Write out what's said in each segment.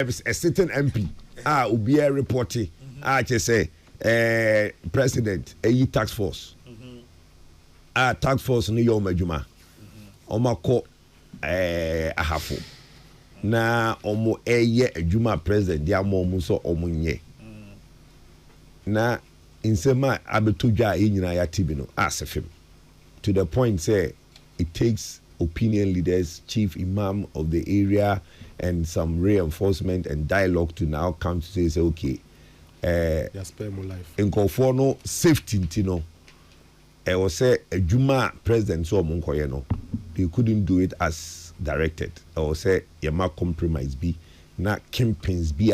a certain MP ubi reporting just say president tax force tax force no yo madwuma omako ahafo na omo adwuma president dia mo so omonye na insema abetodwa enyina ya tibi no asefem to the point say it takes opinion leaders, chief imam of the area, and some reinforcement and dialogue to now come to say okay, spare more life. In Kofono safety, tino. I was say a Juma president so monkoyeno. They couldn't do it as directed. I was say yama compromise be na campaigns be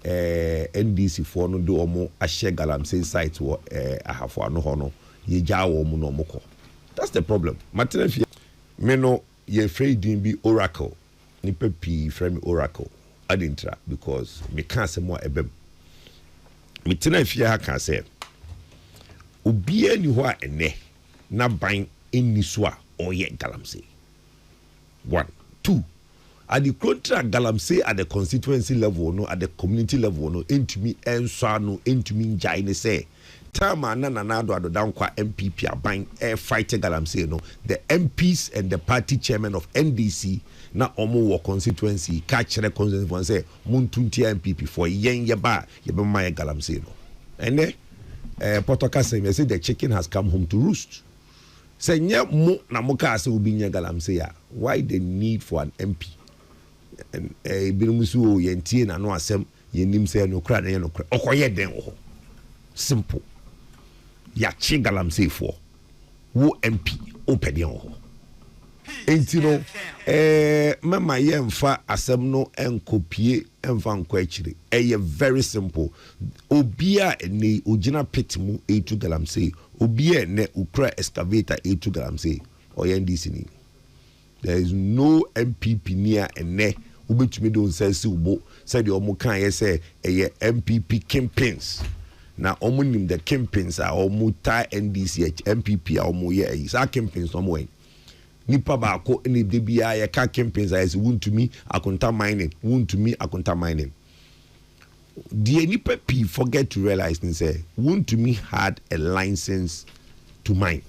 NDC for no do omo ashe galamsey site wo ahafo ano hono ye jawo mu no moko. That's the problem. Material me no ye afraid be oracle nipa pi frame oracle adintra because me can't say more ebem me tena afia ha kan say obi ani ho a ene na ban eni so a oye galamsey 1 2 at the contract galamsey at the constituency level no at the community level no entumi enso no entumi njai ne say Tama na nanado adodan kwa MPP aban fight galamsey no the MPs and the party chairman of NDC na omo wo constituency ka kire constituency say muntunti MPP for yen yeba my galamsey no ene potoka say say the chicken has come home to roost say nya mo na mo ka say obi nya galamsey ya why the need for an MP and binusu yentie na no asem yenim say no kra na no kra okoye den ho simple ya chi galamsey for wo MP opedian ho enti no mama ye mfa asem no enkopie emfa nkwa akire very simple obia ene ogina petimu etu galamsey obia ne ukra excavator etu galamsey NDC ni there is no MPP near ene ubetumi don say ubo said the omo kan ye say MPP campaigns na omunim the campaigns are omuta NDC MPP a omo ye is our campaigns omo en nipa ba ko ene de bia ye ka campaigns as want me akonta mining the nipa p forget to realize and say want me had a license to mine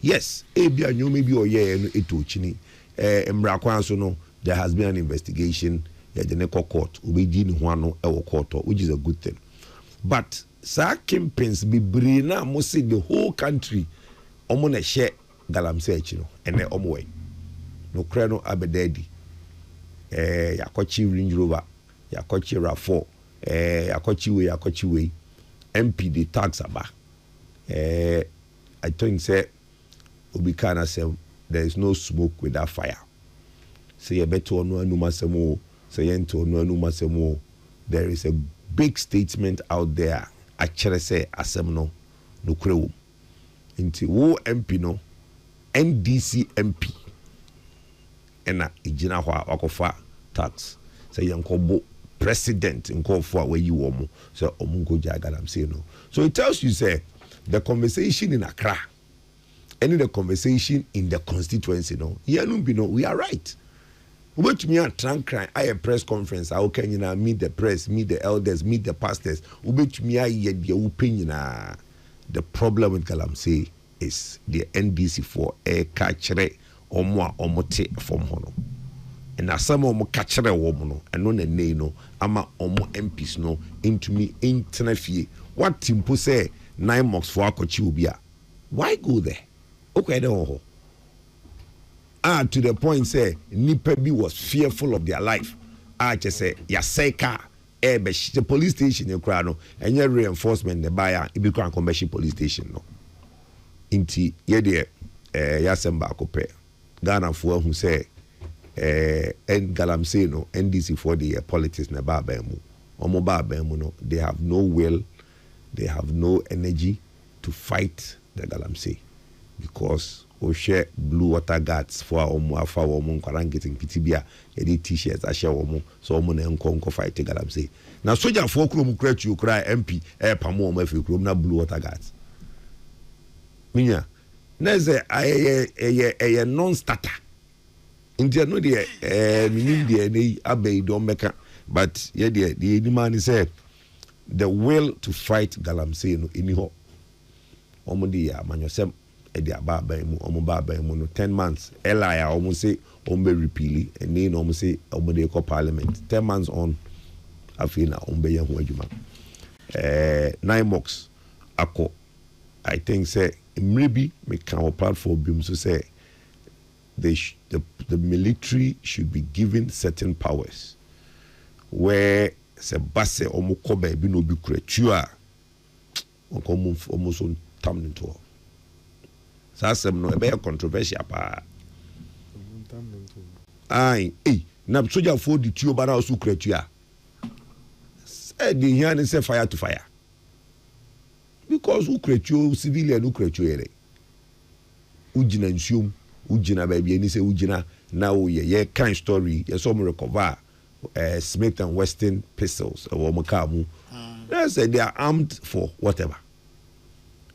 yes ebia nyo maybe oye no etochini emra kwan so no there has been an investigation at the Neko court obedi ni ho ano e wo court which is a good thing but sa campaigns be brina mo say the whole country omo na share galamsey achi no ene omo we no kra no abedadi yakochi Range Rover yakochi RAV4 yakochi we MP the tax aba I think say obi kana say there is no smoke without fire say beto no anuma semo say ento no anuma semo there is a big statement out there actually say asem no krewo nti wo MP no NDC MP ena ejina ho akofa tax say yankobo president nkofo a we wo mo so omunko ja galamsey no so it tells you say the conversation in Accra and the conversation in the constituency no we are right. Which me a trankran I a press conference how can you meet the press, meet the elders, meet the pastors, which me I the opinion the problem with galamsey is the NDC for a catchere or more or mote from hono. And as some more catchere woman and no ne no ama omo MPs no into me internet what Timpo say 9 months for Akotubia. Why go there? Okay, no. To the point say Nipebi was fearful of their life. Just say Yaseka the police station in Krano and your reinforcement the buyer it become commercial police station no. Inti yede Yasemba kope Ghana for who say and galamsey no NDC for the politics na babemu omo babemu no they have no will, they have no energy to fight the galamsey because we share blue water guards for omo afa omo nkwarangetin kitibia e t-shirts a share omo so omo na enko fight galamsey na soldier for krom kratu kra MP pamo omo afi krom na blue water guards minya na ze a non starter india no de minim de nei abei do meka But yeah, the man said the will to fight galamsey no iniho. Omodi ya manyosem edi ababa mu omobaba mu no 10 months. Elia almost say ombe repeal and then almost say omode ko parliament 10 months on afina ombe ye ho adwuma. 9 months ako I think say maybe me can platform bim so say the military should be given certain powers where se basse omo ba bi no bi kretu a almost on tam into so asem no e be controversial pa ai na soldier for the tuo ba na so kretu a said the here say fire to fire because who kretu civilian who kretu ere ujina nsuom ujina ba bi ani say ujina na wo ye kind story ye so mo recover Smith and Western pistols or Makamu. They said they are armed for whatever.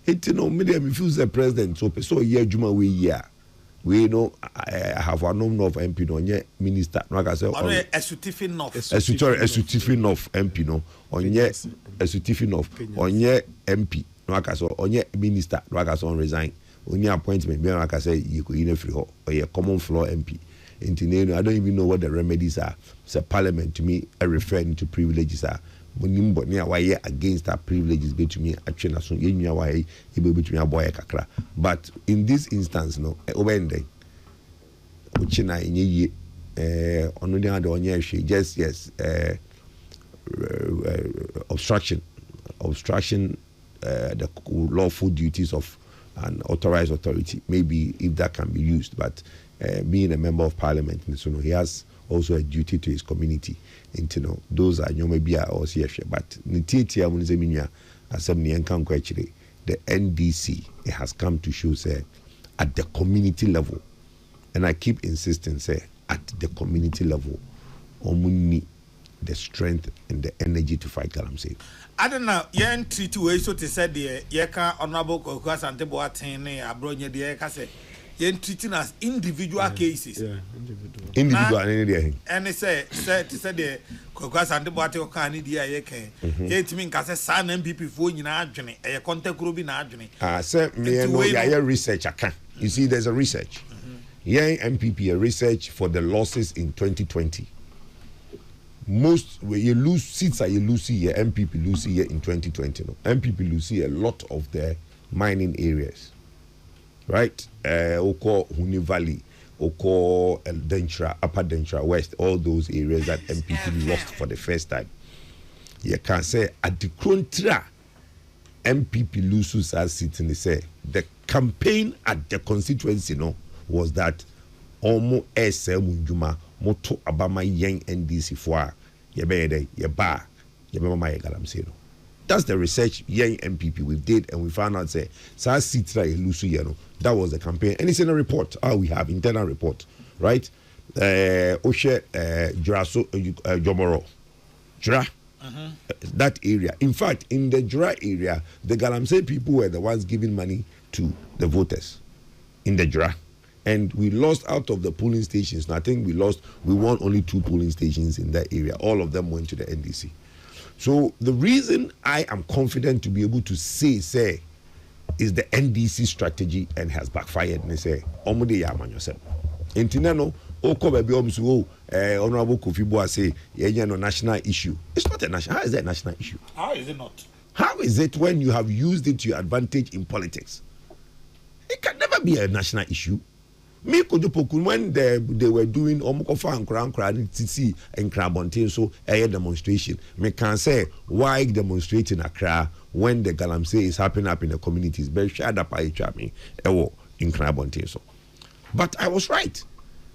It you know, medium refuse the president so yeah, Juma we know I have a number of MP no nye minister. No I say a certificate of MP no onye a certificate of onye MP. No I say onye minister. No I say on resign. Onye appointment. No I say you go in free or a common floor MP. I don't even know what the remedies are. So parliament to me referring to privileges are. When you why against that privileges be to me actually so you why you be to me a boy kakra. But in this instance no obende uchina inye only the just yes obstruction the lawful duties of an authorized authority, maybe if that can be used, but being a member of parliament, so he has also a duty to his community. And you know, those are maybe or CF, but the NDC it has come to show say at the community level, and I keep insisting say at the community level, need the strength and the energy to fight galamsey. I don't know. Yen treat way so to say the yeka honorable Kokas and Teboatene abronya the yeka say yen treating as individual cases. Yeah, individual. And they say to say the Kokas and Teboatene can need the yeka. Yet mean case san MPP for you na adwene e contact group na adwene. Say me no ya research aka. You see there's a research. Yen MPP a research for the losses in 2020. Most where you lose seats, you lose here. MPP lose here in 2020. No? MPP lose here a lot of the mining areas, right? Oko Huni Valley, Oko Dentra, Upper Dentra West, all those areas that MPP lost for the first time. You can say at the contra, MPP loses as sitting. They say the campaign at the constituency, no, was that Omo Ese Munjuma. Moto abama yang NDC for yebede yeba yebema galamsey no. That's the research yang MPP we did, and we found out say sa sitra elusu ye no. That was the campaign, and it's in a report. We have internal report, right? Oshe Juraso Jomoro Jura. That area. In fact, in the Jura area, the galamsey people were the ones giving money to the voters in the Jura. And we lost out of the polling stations. I think we won only 2 polling stations in that area. All of them went to the NDC. So the reason I am confident to be able to say, is the NDC strategy and has backfired. And they say, Omode yaman yourself. Intinano, Honorable Kofi Boa say, no national issue. It's not a national. How is that a national issue? How is it not? How is it when you have used it to your advantage in politics? It can never be a national issue. Me Kojopoku, when they were doing Omokofa and Kran TC and Krabontin, so a demonstration. Me can say why demonstrating Accra when the galamsey is happening up in the communities. Very shad up I me in Krabontin. So, but I was right.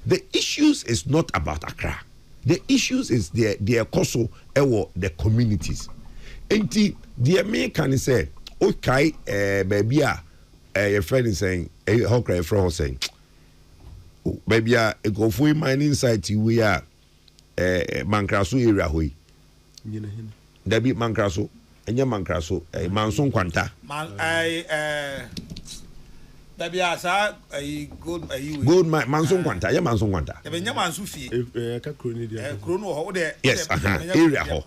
The issues is not about Accra. The issues is their koso the communities. And the American say, okay, baby, your friend is saying, how can your friend saying? Maybe a go for mining site we are Mankraso area hoy. Dabi Mankraso, enya Mankraso, Manson Kwanta. That be as a gold Manson Quanta, yeah, Manson Quanta. The Benjamin Sufi, Chrono, yes, area.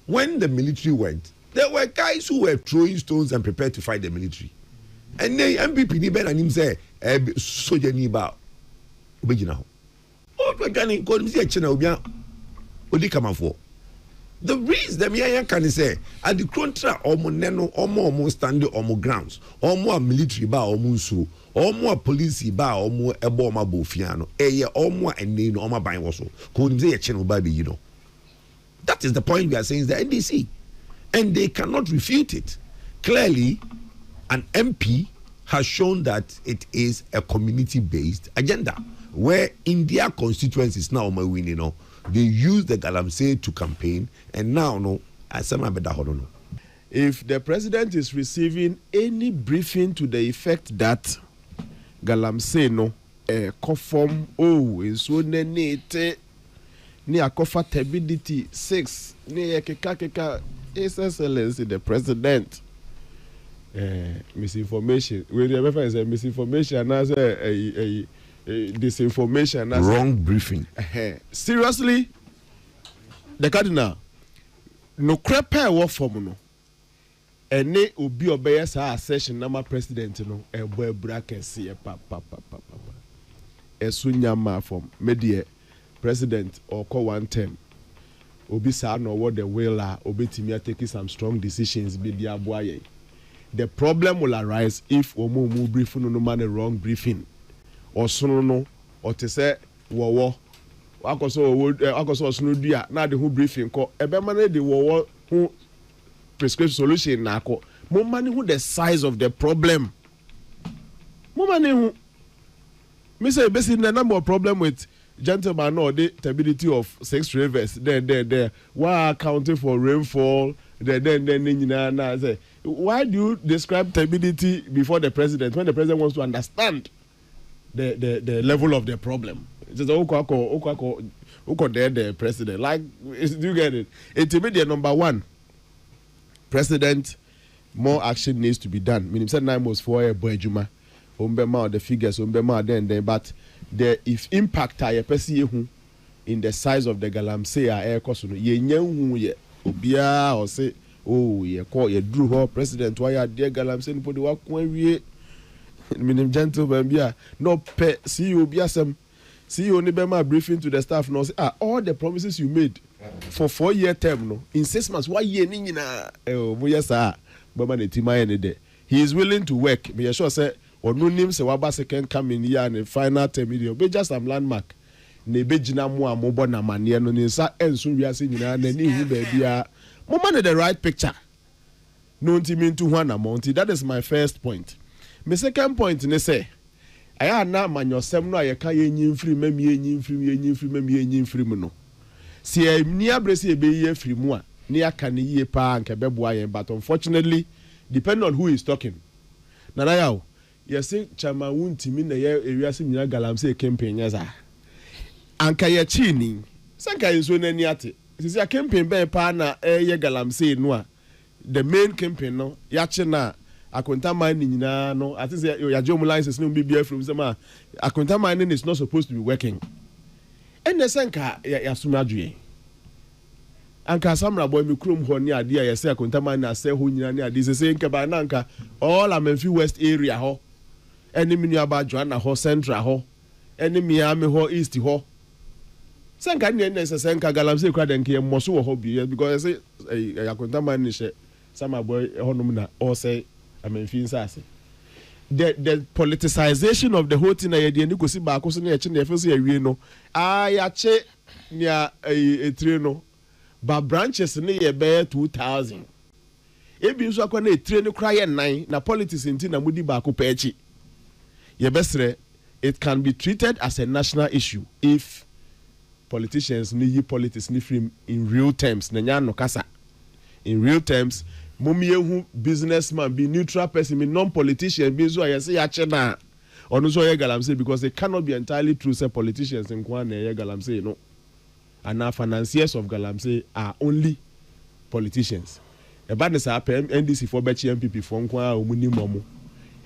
When the military went, there were guys who were throwing stones and prepared to fight the military. And the MPP ni ben and him say, "Soja ni ba, obejina ho." Oh, we can go see a channel obia, odi come for. The reason the me can say at the contra omo neno omo stand omo grounds omo military ba omo nsuo omo police ba omo ebo omo bofiano eye omo ene no omo ban wo so ko nim say ye channel ba be you know. That is the point we are saying is the NDC, and they cannot refute it. Clearly, an MP has shown that it is a community-based agenda, where in their constituencies now, they use the Galamsey to campaign, and now, if the president is receiving any briefing to the effect that Galamsey conform so ni akofa stability 6 ni keka His Excellency the president misinformation we remember is misinformation as a disinformation as wrong briefing. Seriously, the cardinal no crepe wo form no ene obi obeye sa session na ma president no ebo bracket se pa esunya ma form medie president or call 1 term obi sa no what the will obi timia taking some strong decisions be dia boaye. The problem will arise if omo briefing no man a wrong briefing or sono no or to say wo akoso sunu dua na de hu briefing ko ebe man de wo hu prescription solution na ko mo man hu the size of the problem mo man hu me say basically the number of problem with gentlemen or the stability of 6 rivers there why accounting for rainfall then say why do you describe stability before the president when the president wants to understand the level of the problem? It's just the president, like, do you get it? Intermediate number 1, president, more action needs to be done. Meaning said 9 months for a boy juma the figures then but the if impact I perceive in the size of the Galamsey air cost ye nyan ye obia or say oh ye call ye drew her president why are dear Galamsey put the work when we meaning gentlemen bia no pe see you bia some see you only bema briefing to the staff no say all the promises you made for 4-year term no in 6 months why ye ni na yes sir baba ne tima ye ne de he is willing to work me sure say or no name say waba second come in here and final term be just some landmark na be gina mo amobo na mane no ni sa enso wiase nyina na ni hu ba bia mo man the right picture no ntimi ntu ho na monti. That is my first point. My second point ne say aya na manyosem no ayeka ye nyimfiri mami ye nyimfiri mu no si ni abrese e be ye firi mu a ni aka ne ye pa anka beboa ye, but unfortunately depending on who is talking na yawo yes chama wuntimi na ye ewiase nyina Galamsey campaign yaza anka ye chini sanka yeso nani ate sisi a campaign be pa na ye Galamsey no a the main campaign no ya che na akonta man nyina no ati say ya jom license no be bia from sama akonta man is not supposed to be working and the sanka ya sumadwe anka samra boy mi krom ho ni ade ya say akonta man na say ho nyina ni ade say nka ba na nka all Amenfi West area ho enemy ni aba Joanna ho Central ho enemy Miami ho East ho sanka ni na say sanka Galamsey kwa den ke moso ho bi because say akonta man ni she sama boy ho no na or say Amenfi nsase the politicization of the whole thing na ye ni kosi ba ko so na ye che na ye fese awie no ya che nia etire no ba branches ne ye be 2000 ebi nso akwa na etire ne kra ye 9 na politics nti na mudi ba ko pa echi ye besre it can be treated as a national issue if politicians ni yi politics ni free in real terms na nya no kasa in real terms momiehu businessman be neutral person be non-politician be so I say na onu so ye Galamsey because it cannot be entirely true say politicians in kwa na ye Galamsey no, and our financiers of Galamsey are only politicians. Eba ne sa NDC for bechi MPP for kwa omuni momo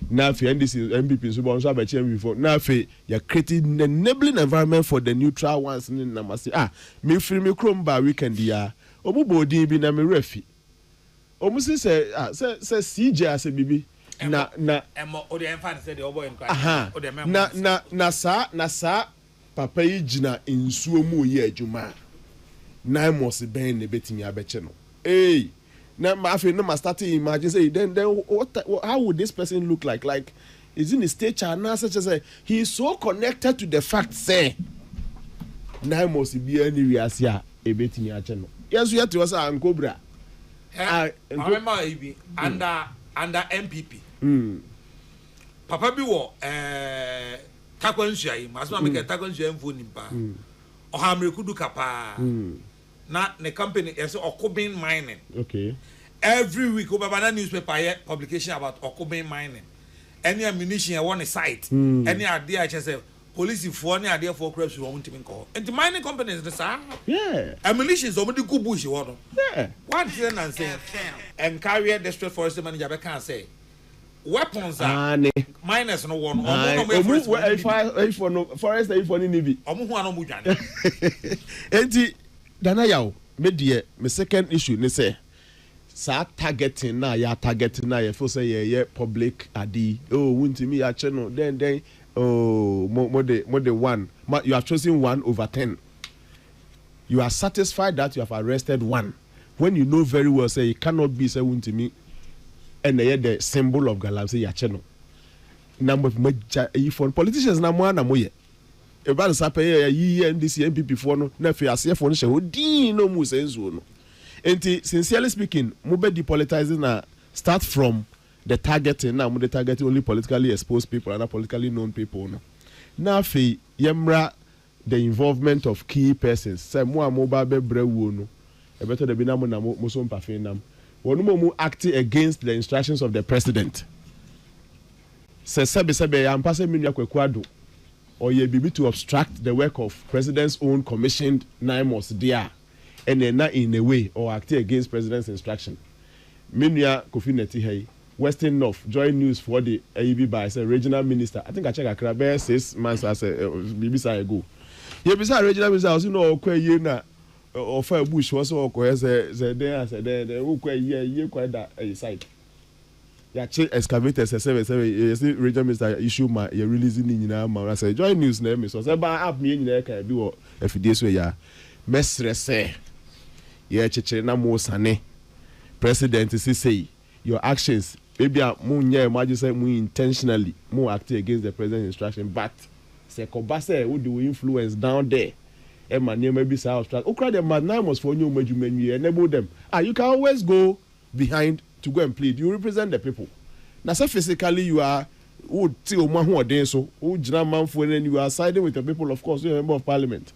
Now for NDC MPP so bon so abeche before now for you creating an enabling environment for the neutral ones in Namasi me free me chrome bar weekend ya obubodi bi na me refi omusi say CJ as bibi na emo o de emfa say the obo en o de na sa papa yi gina nsuo mu ye adwuma na must ben ne betimi abeche no now I feel no ma start to imagine say then how would this person look like is in the stature now such as he is so connected to the fact say now must be any reasia e betimi ache no yes we have to say ankobra remember ibi under MPP papa bi wo takwansu ayi masoma me takwansu emfo nimpa o ha mrekudu kapa na the company is Okubin mining. Okay. Every week, Obama newspaper here publication about Okubin mining. Any ammunition I want a site. Any idea I just say police for any idea for crimes we want to call. And the mining companies the same. Yeah. Ammunition is already good bush water. Yeah. One thing and say and carry district forest manager can say weapons are miners no one. If for no forest if for navy. Enti Dana yaw me die me second issue ne say sa targeting na ya targeting na ya feel say ye public adi wuntimi ya che no then more the one you have chosen 1/10. You are satisfied that you have arrested one when you know very well say it cannot be say wuntimi and the symbol of galam say ya che no number for politicians na mo na mo ye about sape ye NDC MPP for no na fe ase for no she odin no mu senso no enti sincerely speaking mo be depolitizing na start from the targeting na mo the targeting only politically exposed people and politically known people no na fe yemra the involvement of key persons say mo ba be brewu no e beto de bi na mo so mpafe nam wonu mo acting against the instructions of the president say sebe ya mpase minu akwakwado or ye be to obstruct the work of president's own commissioned NIMOS there and then not in a way or act against president's instruction. Minya Kofi Neti hey Western North join news for the AEB by say regional minister. I think I check Akrabe 6 months as a BBC ago. Ye bisa regional minister also no okwa ye na ofa bush was okwa say there okwa ye kwa da side. Ya che excavators say regional minister issue ma you releasing nyina ma say join news na me so say ba app me nyina ka bi wo afidie so ya mesre say ye cheche na mo sane president say your actions maybe mo nya imagine say mo intentionally mo act against the president's instruction but say ko ba say who do influence down there e ma near maybe say obstruct okra dem man na must for new majumanyi enable them you can always go behind to go and plead. You represent the people. Now, so physically you are so you are siding with the people, of course, you're a member of parliament.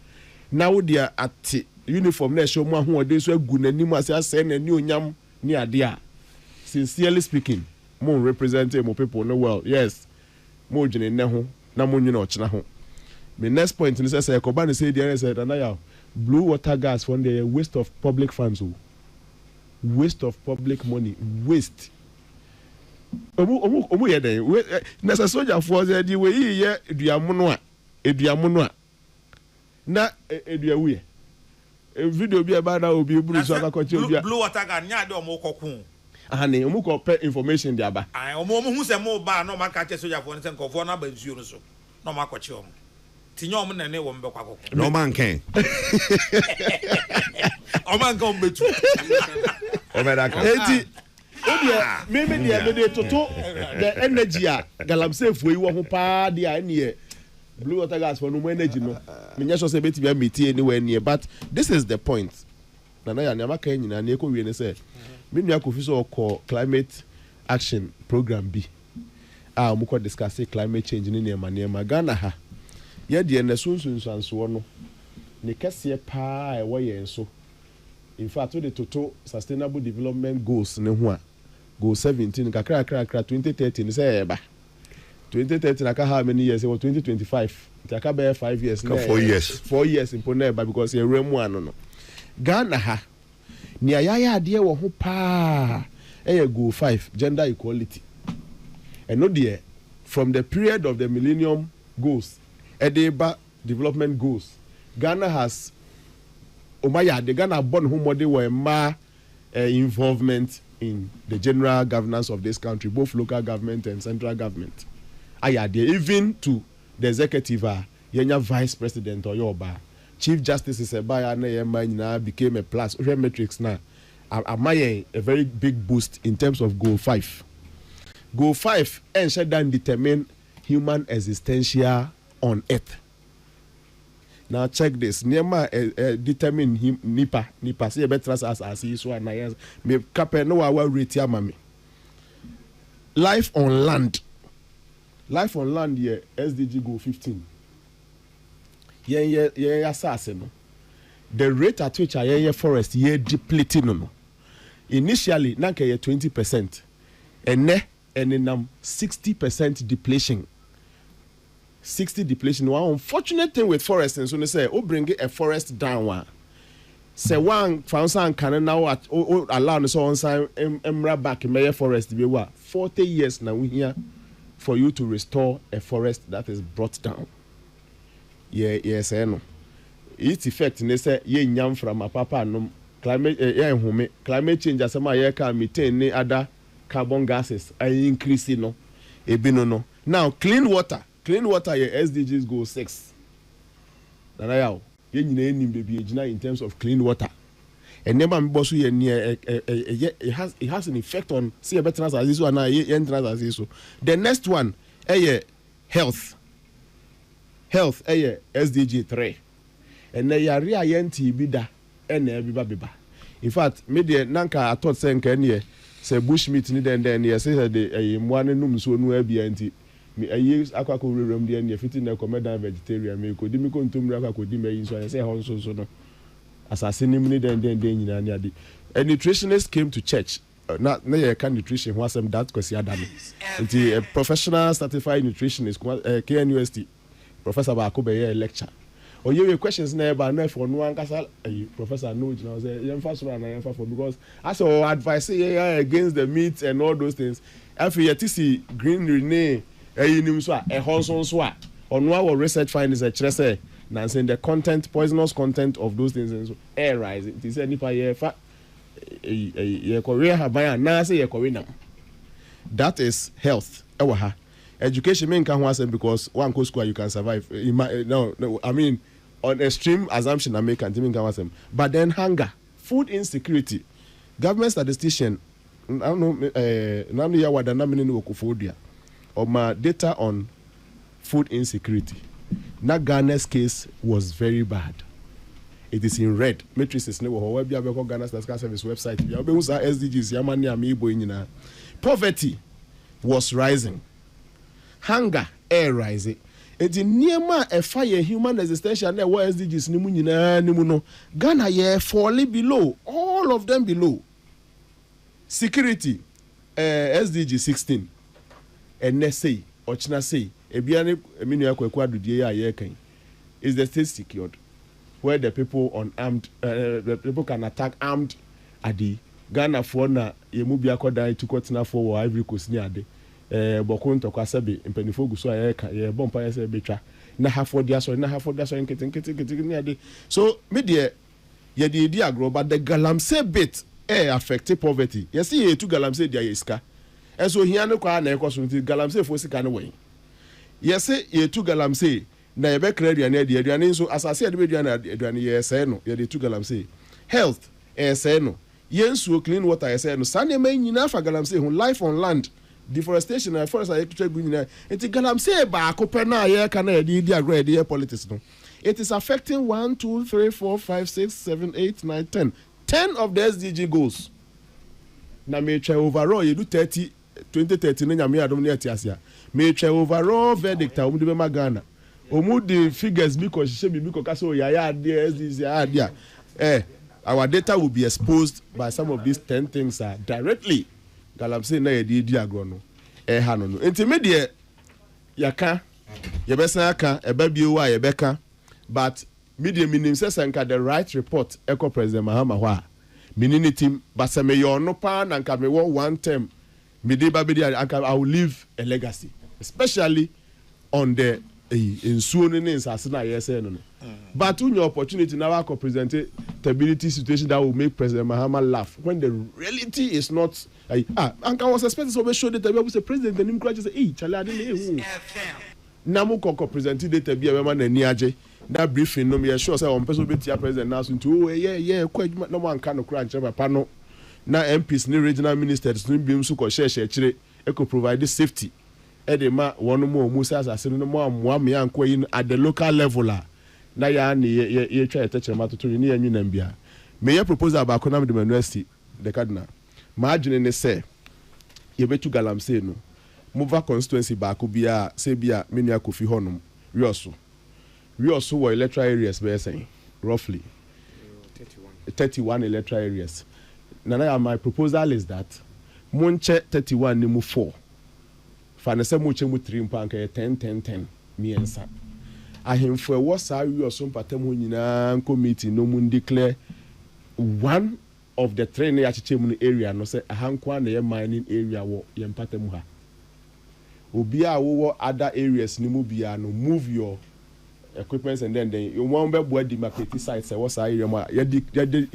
Now they are at uniform show so sincerely speaking, more representing more people no well. Yes. More neho na mo nyina ochina ho. My next point is say Kobani say there is a blue water gas from the waste of public funds. Waste of public money, waste. Omu ye den na sa soldier for say di we ye eduamono a na eduawu video bi eba na obi buru so akakoche obi blue water gas nya de omo kokun ahane omu ko pe information di aba omo hu se mo ba na maka che soldier for se nkofo na ba nsuo no so na makoche omo tinye omo na ne wo mbe kwa kokun no man can o man kan betu eti odia me dey toto the energy a galamsey fuyi wo ho pa dia ne blue water gas for no energy no me nya so say beti bia meti anywhere near but this is the point na ya amaka nyina na ekowie ne say me nua Kofi so call climate action program bi mo ko discuss climate change ne nema Ghana ha ye de na sunsunsanso no ne kese pa e wo ye nso in fact with the total sustainable development goals ne ho a goal 17 kakra 2030 ne say eba 2030 na ka how many years 2025 taka be 5 years na 4 years in eba because e remu ano no Ghana ha ni ayaya ade wo ho pa goal 5 gender equality And no dear, from the period of the Millennium Goals, Edeba Development Goals, Ghana has the Ghana born whom they were involvement in the general governance of this country, both local government and central government. Even to the executive, Yenya Vice President or Yoba, Chief Justice is became a plus metrics now. A very big boost in terms of Goal 5. Goal 5 and shut down determine human existential on earth. Now check this. Niema determine him nipa see better as he so na yes me kape no wa rate ya mami. Life on land here SDG Goal 15. Ye assassin no. The rate at which a forest ye depleting no. Initially nanka ye 20% and then 60% depletion. 60 depletion. One unfortunate thing with forest, and so they say, oh, bring a forest down. One say one found some can now at allow so on sign emra back in Mayor Forest to be what 40 years now we here for you to restore a forest that is brought down. Yes, I know. Its effect, they say, ye nyam from a papa no climate change as my year can methane other carbon gases are increasing no. No. Now clean water your SDGs Goal 6. Nanayao, in terms of clean water. And never boss it has an effect on see a better as this one as this. The next one, health. Health, SDG 3. And they are real bida and biba. In fact, media nanka I thought saying can ye say bushmeat need and then yes say the one num so no be I use aqua room there and fitting a commander vegetarian. Me could me come to Mraka could me so I say also so no. Assassin him then a nutritionist came to church. Not can nutrition was some that because he had done it. A professional certified nutritionist, KNUST, Professor Bakobe lecture. Or you have questions never know for no one castle, Professor Nuge. I was a first one I for because I saw advice against the meat and all those things. After you see green renee. A Honson swat on our research findings at Chese, Nancy, the poisonous content of those things and so air rising. It is any fire a Korea Habaya Nasa Korean. That is health. Education mean can was because one coast square you can survive. No, I mean on extreme assumption I make and but then hunger, food insecurity, government statistician, I don't know, Namia Wadanamini Okufodia. Or my data on food insecurity. Now Ghana's case was very bad. It is in red. Matrices never however Ghana's service website. SDGs poverty was rising. Hunger air rising. It is near a fire human existential there where SDGs nimuno. Ghana falling below. All of them below. Security SDG 16. And they say, Ochna say, Ebiane Eminia Kwadu Dia is the state secured, where the people unarmed, the people can attack armed Adi. Ghana for na Yemubia Koda to Kotina for Ivory Coast near de Bokun to Kwasabi, and Penifogu so a bomb say betra. Na half for their so getting near de. So, media, ye the idea grow, but the Galamsey bit affected poverty. You see, two Galamsey dia iska. And so here no kwa na ekwaso nti Galamsey fo sika no wen. Yese ye tu Galamsey na ye be credit na de aduane so asase ade be aduane aduane ye say no ye de tu Galamsey. Health say no. Ye nsuo clean water ye say no. Sane ma nyina fa Galamsey hu life on land. Deforestation and forest are to go nyina. Enti Galamsey ba akope na ye ka na ye di agree ye politics no. It is affecting 1 2 3 4 5 6 7 8 9 10. 10 of the SDG goals. Na me try overall you do 30 2013 nyame adom ne atiasia me twa overall verdict a omude be magana omude figures because she be because so ya SDC our data will be exposed by some of these 10 things directly Galamsey na ye di agro no ha no enti me de yaka ye besa aka eba biwo a ye beka but media minim say sanka the right report eco president Mahama ho a minini team but se me yo no pa na nka me wo one term I will leave a legacy, especially on the but on your opportunity now I could present a stability situation that will make President Mahama laugh when the reality is not Anka was expecting to show that the was a president and him say hey Charlie Namu Koko presented the Tabia man and Niaje that briefing no me sure say on person be president now into quite no one can crunch panel now MPs ni regional ministers ni bi so ko share chire e could provide the safety edema one more musa asase no more amoame anko yin at the local level na ya na ye twa etechere matoto ni yanyu na bia me ye proposal ba ko na the university the cardinal ma adwene ne say ye betu galamsey no mova constituency ba ko bia say bia menua kofi honom we also were electoral areas be saying roughly 31 electoral areas na my proposal is that monche 31 ni mu 4 fanese mu chemu 3 mpanka 10 miensa ahemfo ewo saa wi oso mpatam ho nyina committee no mu declare one of the three na yachechemu no area no say ahankwa na ye mining area wo ye mpatam ha obi a wo other areas ni mu bia no move your equipments and then you want be board market sites wo saa area ma ye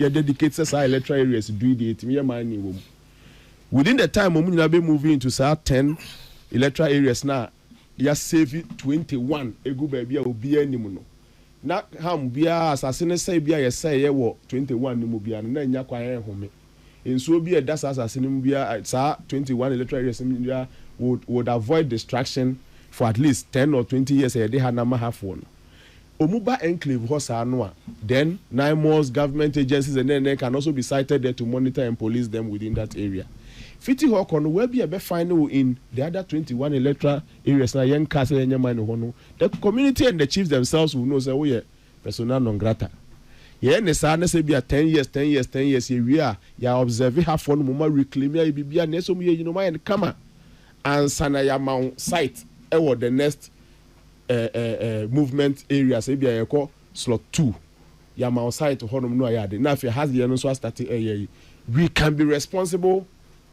dedicate saa electoral areas do it me mining wo within the time omu nyina be moving into saa 10 electoral areas na ya save 21 egu ba bia obi anim no na ham bia asase ne sai bia ye sai ye wo 21 ni mu bia no na nya kwa ye home enso bia da asase ne mu bia saa 21 electoral areas bia would avoid distraction for at least 10 or 20 years e dey hanama half one omuba enclave ho saa no a then 9 more government agencies and then they can also be cited there to monitor and police them within that area. Fiti Hokon will be a final in the other 21 electoral areas na young castle and Yamano. The community and the chiefs themselves will know say we are persona non grata. Yeah, Nesana say be a 10 years here we are. Ya observe half one mama reclaim ya be a neso you know my and come and Sanaya Mount site or the next movement areas say be a slot 2. Ya Mount site to honor no yard. Now if you has the so starting we can be responsible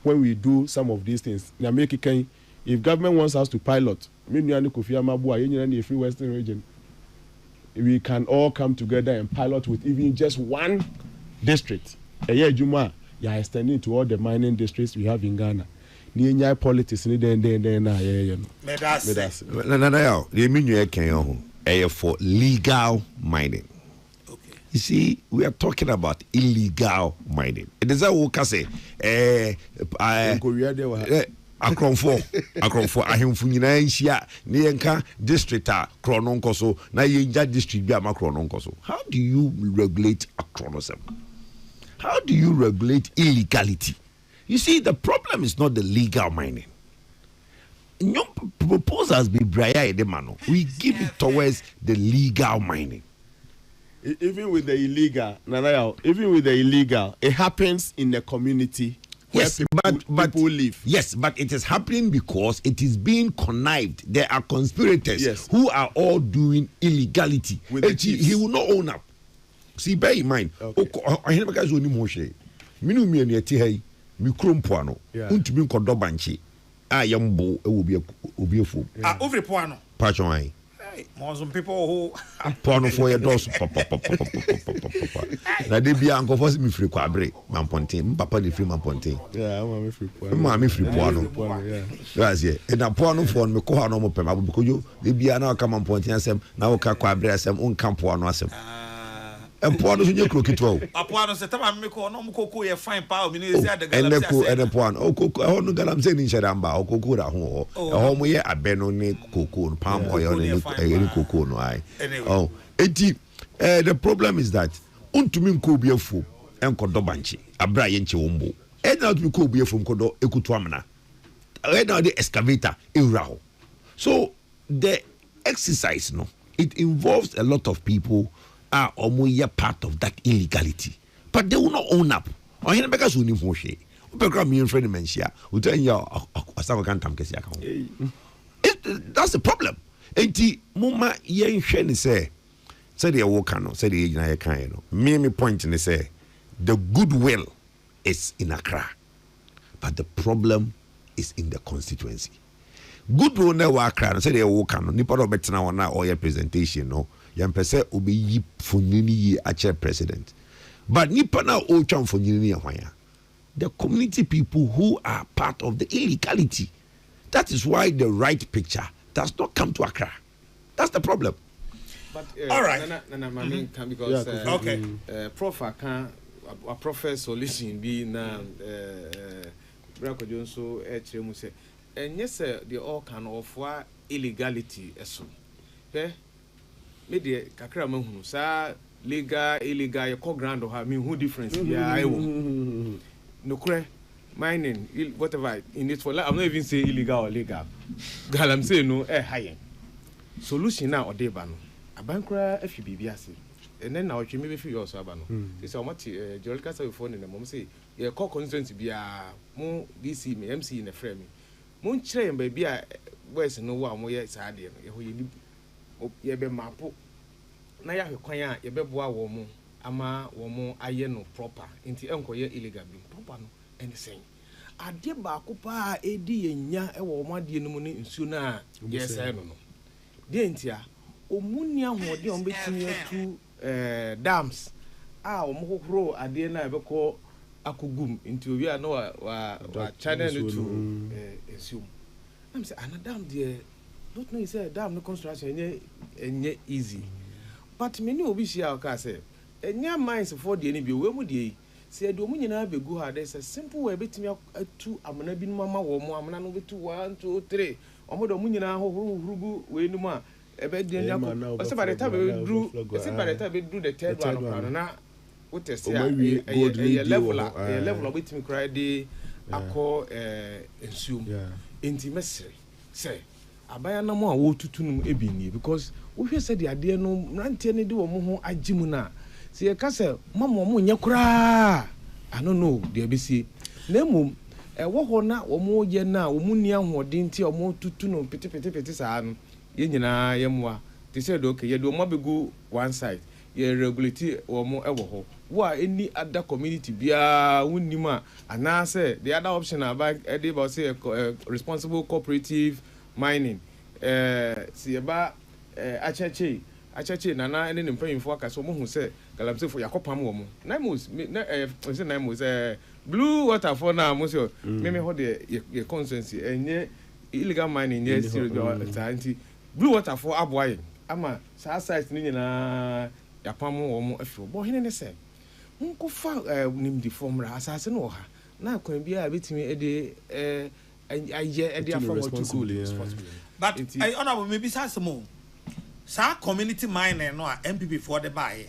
when we do some of these things. If government wants us to pilot, the free western region, we can all come together and pilot with even just one district. A year Juma, you are extending to all the mining districts we have in Ghana. Near politics, for legal mining. You see, we are talking about illegal mining. It is a woka say, Akronfo, ahemfunyina nsia ne yenka district a krononko so na yenja district bi ama krononko so. How do you regulate akronosem? How do you regulate illegality? You see, the problem is not the legal mining. Your proposals be braya edemano. We give it towards the legal mining. Even with the illegal, it happens in the community. Yes, where people live. Yes, but it is happening because it is being connived. There are conspirators who are all doing illegality. He will not own up. See, bear in mind. Some people who porno for your doors. Na de bia anko force me free kwabre mampontin papa de free mampontin. Yeah, I'm free porno. Mama free porno. Yeah. That's it. And na porno for me ko ha no mo pem because you de bia na ka mampontin asem na wo ka kwabre asem on kan porno asem. And porno so nye krokito. Porno se tama me ko no mo koko ye fine pa o me no say the galam say. And porno o koko ho no galam say ni shadamba o koko da ho. E ho mo ye abeno ne koko no palm oil ne koko no ai. Oh, the problem is that untumi nko obiafo enkodo banchi abra ye nche wombo. Na untumi nko obiafo nkodo ekutu amna. Na the excavator ewura. So the exercise no, it involves a lot of people are almost part of that illegality, but they will not own up. Or here because we need more share. That's the problem. Enti muma yen sheni say the wokano say the na yekan no. Me point ni say the goodwill is in Accra, but the problem is in the constituency. Good role na wa kra no say dey wo kan no nipa do betena wona or your presentation no yam pese obeyi fonini yi a chair president. But nipa na o twan fonini ya hwan ya. The community people who are part of the illegality. That is why the right picture does not come to Accra. That's the problem. But all right. Because okay. Prof can a Prof solution be na Brako Jonso HM say and yes sir they all can offer illegality eso. Me de kakra mahunu sa legal illegal your co ground or me who difference yeah I will. No kre mining whatever in it for I'm not even saying illegal or legal. Girl I'm saying no high. Solution now or deba no. Abankra FBB ase. And then now maybe for yours abano. It's how much Jolka say phone in the mom say your call constituency be a mo DC me MC in the frame. Mon chere baby a boys no wa mo ye sad ye ye be mapo. Na ya hwekwan a ye be boa wo mo ama wo mo aye no proper. Nti enko ye illegal bi proper no anything. Ade ba ko pa edi yenya e wo mo ade no mu ne nsu na yes I no. De ntia omunia hode on betimi atu dams omokokro ade na ebeko akogum nti owi a no wa channel to assume I'm say an dam there don't know say dam no construction enye easy but many obi share ka say enye mines for the ni bi we mu de say do mu nyina begu ha there say simple way betimi atu amana bi no mama wo mu amana no betu 1 2 3 omodo mu nyina hohurugu we nu ma ebe de nyako o se by the time we do the third one na what say a level of betimi cry dey akọ ensum enti mesere say abaya na mo a wo tutunum ebi ni because wo hwe say de ade no mrante ne de wo mo ho agimu na se ye ka say mama mo nya kura I don't know de be see na mum wo ho na wo mo ye na wo mu ni ahoden ti wo mo tutunum pete saa no ye nyina ye moa they said okay ye do mo begu one side ye regulate wo mo ewo ho wo a any other community bia wonnima ana say the other option about about say responsible cooperative mining see ba acheche nana ene ne mpanyimfo aka so mo hu say galamse for yakopam wo mo naimos say naimos blue water for na mo say me ho de ye consensus enye illegal mining ye serious anti blue water for aboy ama sa site ni nyina yapam wo mo afiro bo hene ne say nko fa nim di formula asase no ha na kwan bia betimi ede aye ede afọ to school but I honorable maybe sasemo sa community mining no a MPP for the buy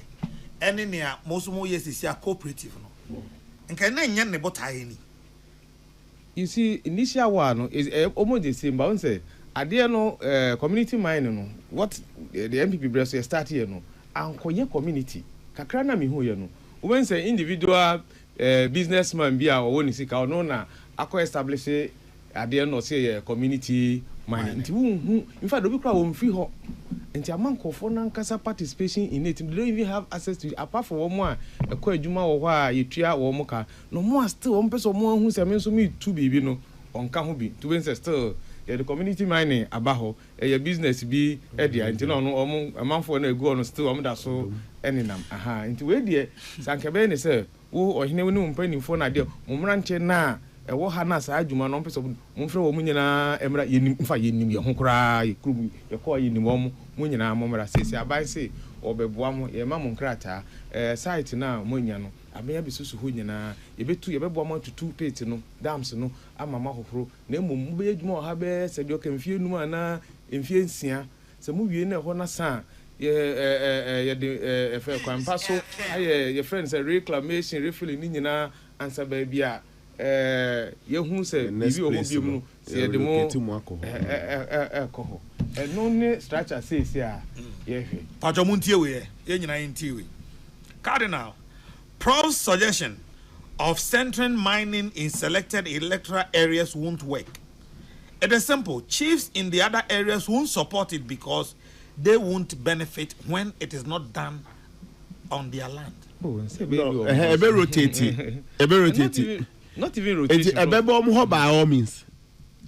ene ne a most mo yes is a cooperative no nka na nya ne botae ni you see initial one no is almost the same but one say ade no community mining no what the MPP breast start here no ankoye community kakra na me hu ye no when say individual businessman bia o woni sika o no na akọ establish ade no say community mining nti hu in fact obi kra wo mfiri ho nti amankofo na nkasa participation in it they don't even have access to it. Apart from one a ekọ adwuma wo ho a yetua wo mo ka no mo still one person mo hu se me so me tu bibi no onka ho bi to when say still the community mining abaho your business be edia nti no no amanfo na egu on still da so eninam aha nti we de sankebe ne say wo ohene woni mpanimfo na de momranche na ewo ha na sa adwuma no mpeso momfre wo munyina emra yenim mfa yenim ye ho kra ye krum ye ko yenim wo munyina momra sesi abai se obeboa mo ye ma mo nkrata site na monya no abeya bisusu ho nyina ye betu ye beboa mo tutu page no dams no ama ma hohoro na emom be adwuma ha be se de o kamfie num ana emfie nsia se mu wie na ho na sa ye de efe kwampa so aye ye friends reclamation refilling ni nyina ansa ba bia ye hu se bibi o mo biom no se de mo ko no ne structure says ya ye hwe pajo muntie we ye nyina ntie we Cardinal Prof's suggestion of centering mining in selected electoral areas won't work. It is simple. Chiefs in the other areas won't support it because they won't benefit when it is not done on their land. Oh, rotate. Not even rotate. By all means.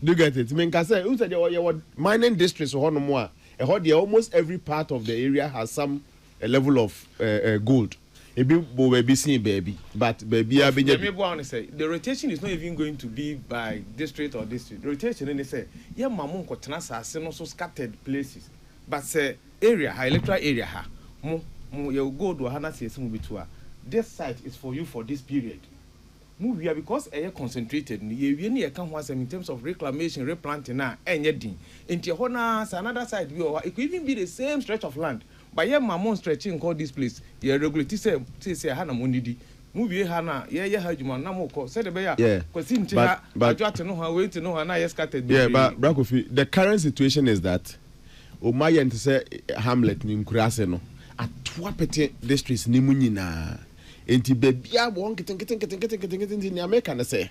Do you get it? I mean, can say who said your mining districts or no more? Almost every part of the area has some a level of gold. Baby, seen baby, but baby, I say the rotation is not even going to be by district or district. The rotation, and they say, yeah, Mamon Kotanasa, also scattered places, but say area, high electoral area, your gold or Hana says, this site is for you for this period. Move here because air concentrated. You need a canvas in terms of reclamation, replanting, and yet, into Hona, another side, it could even be the same stretch of land. But yeah, my mom stretching call this place. Yeah, regularly say Hana Mundidi. Movie Hana, yeah, Hajuman, Namoko, said the bear. Yeah, because but you to know how way to know how I scattered. Yeah, but Brakofi, the current situation is that Omayan to say Hamlet in Kuraseno at Twapete districts Nimunina. Enti baby, I won't getting in America, say.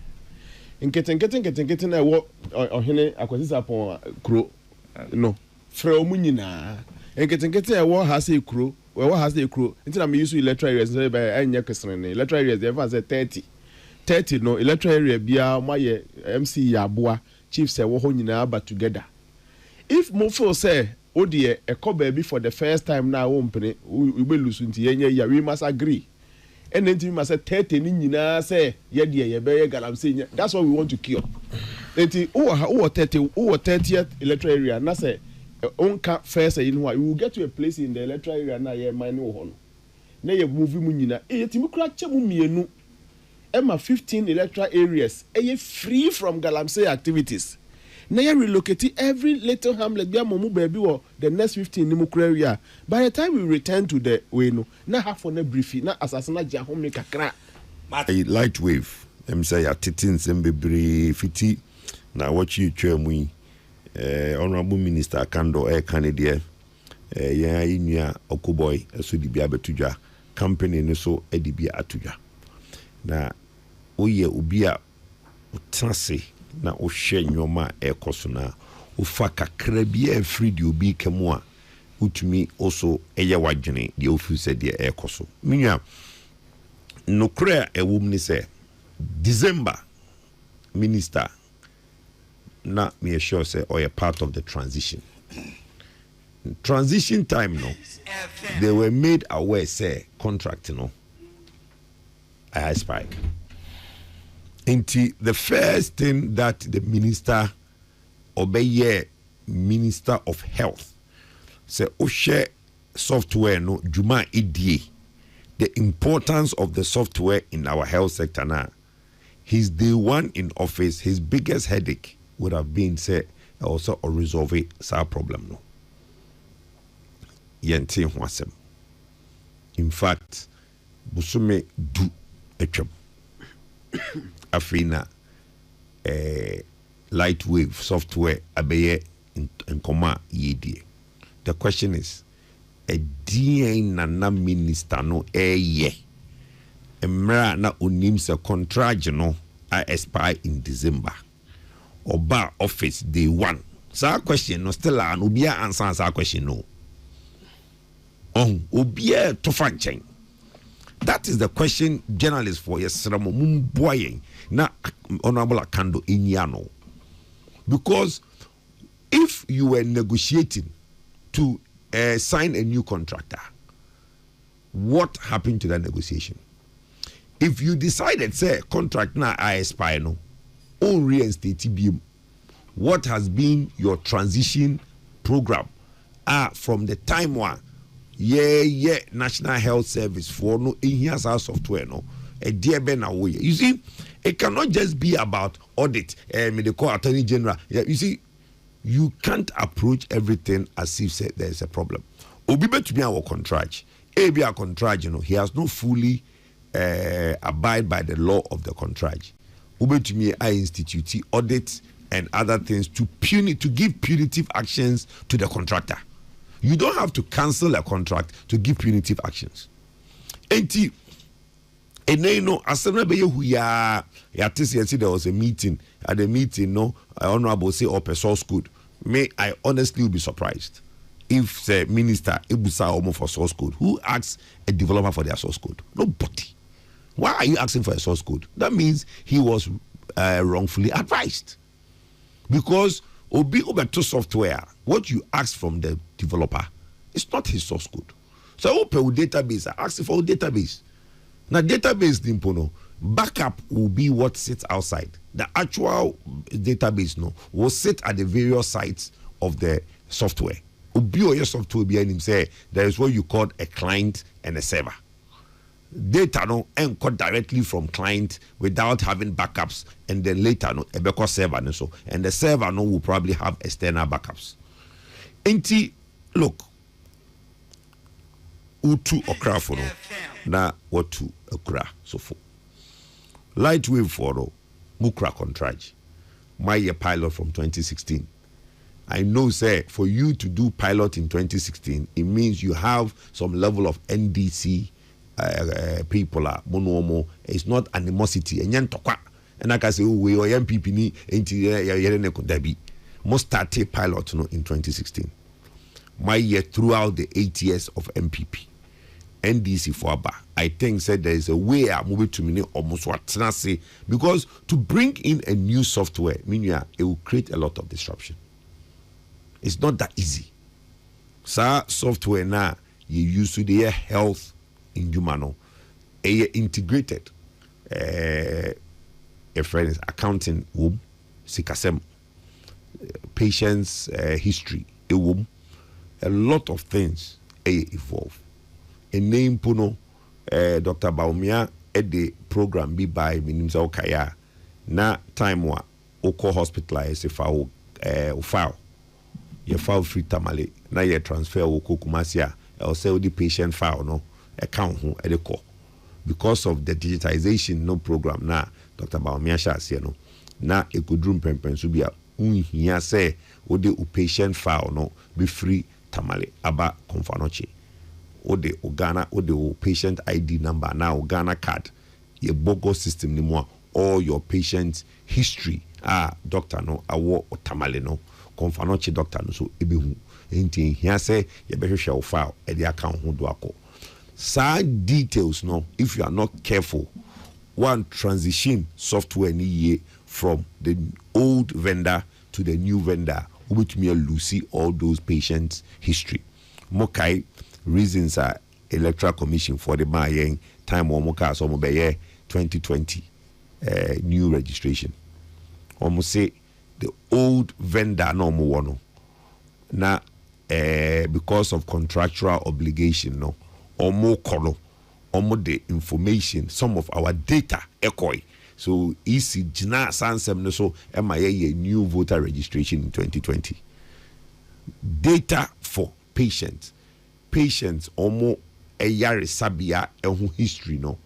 In getting a walk or Henry, I could upon crow. No, Fro Munina. And getting a war has a crew. Well, what has the crew? Until I'm used to electric areas by Anyakas. Electric areas, there was a 30 no electric area, Bia, my MC Yabua, chief say, Wohonina, but together. If Mofo say, oh dear, a co baby for the first time now, we will lose into Yenya, we must agree. And then you must say 30 Nina say, yeah, dear, you bear galam saying that's what we want to cure. Then 30th electric area, and I say, onka first in why we will get to a place in the electric area na ye mine ho no na ye move mu nyina etimi kura chemu mienu ema 15 electric areas free from galamsey activities na ye relocate every little hamlet bia momu baby wo the next 15 ni mu kura area. By the time we return to the way no na half on a briefy na asasana gya ho me kakra a light wave em say atitin sembebre fiti na what you twemu Honorable Minister Kando Canada ya inua Okuboy so di bia betudwa company no so edi bia atudwa na oye obi a utrase na ohwe nyoma ekoso na ufa kakra bia free di obi kemu a utumi also eye wadwene di ofi se di ekoso minua no kra ewum ni se December minister na me sure say or a part of the transition time no they were made aware say contract no I spike into the first thing that the minister obey minister of health say o share software no juma edie the importance of the software in our health sector now his day one in office his biggest headache would have been say also or resolve our problem no yente hwasem in fact busume du etwam afina light wave software abeye in koma yedie. The question is a nana minister no ye emra na onim se contract no I expire in December Oba office day one. So question no still an obia answer that question no. Obia to fanchen. That is the question journalists for yesramo mumboyen na honorable Akando Inyano. Because if you were negotiating to sign a new contractor, what happened to that negotiation? If you decided say contract now I expire no reinstate what has been your transition program from the time one National Health Service for no in-house our software no a dear ben away. You see, it cannot just be about audit medical attorney general. You see, you can't approach everything as if say there is a problem. Obibe to be our contract. Our contract, he has not fully abide by the law of the contract. To me, I institute audits and other things to give punitive actions to the contractor. You don't have to cancel a contract to give punitive actions. And there was a meeting. At the meeting, no, honorable say open source code. May I honestly be surprised if the minister Ibusa Omo for source code. Who asks a developer for their source code? Nobody. Why are you asking for a source code? That means he was wrongfully advised. because obi obeto software, what you ask from the developer is not his source code. So open a database, ask for a database. Now database dimpono backup will be what sits outside. The actual database will sit at the various sites of the software. Obi or your software behind him say there is what you call a client and a server. Data encode directly from client without having backups, and then later a backup server and the server will probably have external backups. Enti look, utu okra for na watu okra so for Lightwave for mukra contract. My year pilot from 2016. I know, say, for you to do pilot in 2016, it means you have some level of NDC people are monomo. It's not animosity. And I can say, oh, we are MPP ni enti most started pilot in 2016. My year throughout the 8 years of MPP. NDC for Aba, I think said there is a way I move it to me almost what say, because to bring in a new software, it will create a lot of disruption. It's not that easy. So software now you use to the health in humano, integrated. A friend is accounting womb, sikasem, patient's history, a womb, a lot of things evolve. A name puno Dr. Baumia at the program be by Minimza Okaya na time wa oko hospitalize file your file free tamale na your transfer oko kumasia or sell the patient file no account ho at the core because of the digitization no program na Dr. Baumia sha say no na ekudrum pempen so bia unhia say wo the patient file no be free tamale aba konfanoche or the Ghana or the patient ID number now Ghana card your bogo system ni mo all your patient history doctor no awo tamale no konfanoche doctor no so ebehu enti here say you be hwehwe file e the account ho do akọ side details no if you are not careful one transition software ni ye from the old vendor to the new vendor which may lose all those patients history mokai reasons are electoral commission for the buying time or moka so mo 2020 new registration almost say the old vendor no more no na because of contractual obligation no or more color or more the information some of our data ekoi so easy jina sansem no so MIA new voter registration in 2020 data for patients omo yare sabia ehu history no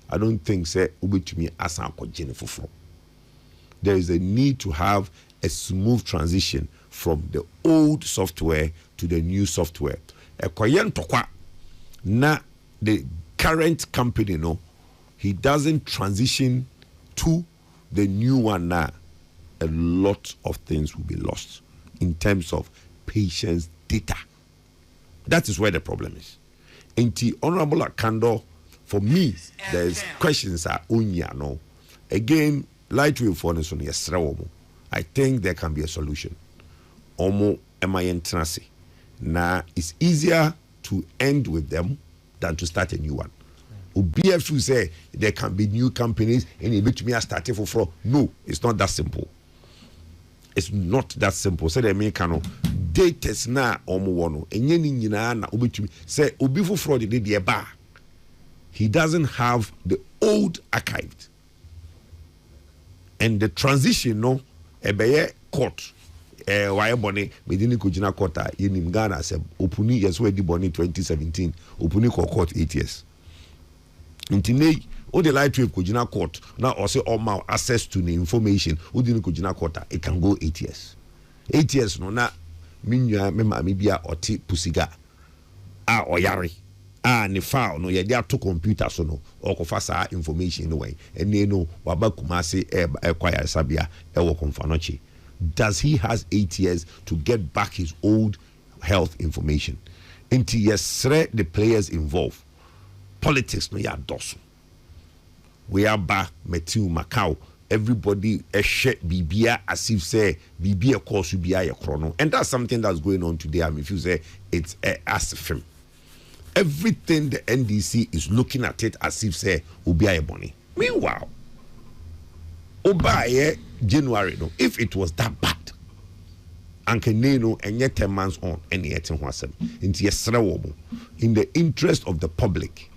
I don't think say ubetumi asan akogene foforo. There is a need to have a smooth transition from the old software to the new software. Ekoyen tokwa na the current company no he doesn't transition to the new one now, a lot of things will be lost in terms of patients' data. That is where the problem is. In the Honorable Akando, for me, there's questions are unya no. Again, Lightwave for this one, yes, I think there can be a solution. Omo MIN Transi. Now it's easier to end with them than to start a new one. BFU say there can be new companies and it between me starting for fraud. No, it's not that simple. It's not that simple. Say the American data na omo wono enye ni nyina na obetumi say obi for fraud dey dey ba. He doesn't have the old archived. And the transition no ebeye court why boni medini kujina court in Ghana say opuni yes we di boni 2017 opuni court 8 years. Intine o the Lightwave kujina court now also all my access to the information o didn't kujina court it can go 8 years. 8 years no na minua mema bia oti pusiga oyare ni file no ye dia to computer so no okofa sa information no way ene no waba kumase kwaya sabia wo konfanochi. Does he has 8 years to get back his old health information? Into yes the players involved. Politics no ya doso. We are back Matthew Macau everybody bibia as if say bibia course be a chrono, and that's something that's going on today. I mean, if you say it's as film, everything the NDC is looking at it as if say ubi a money. Meanwhile, Obaye January, no, if it was that bad, Anke Neno and yet 10 months on, and yet in the interest of the public,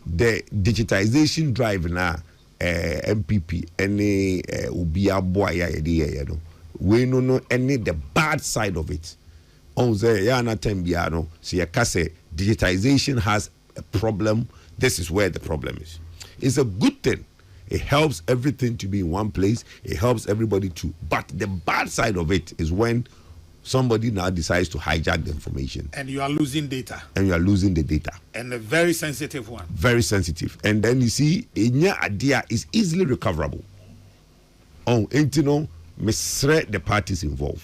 the digitization drive now, MPP, any Ubia boy, we no any the bad side of it. On the Yana Tembiano, see a case, digitization has a problem. This is where the problem is. It's a good thing. It helps everything to be in one place. It helps everybody to. But the bad side of it is when somebody now decides to hijack the information. And you are losing data. And you are losing the data. And a very sensitive one. Very sensitive. And then you see, a idea is easily recoverable. Oh, and you know, the parties involved.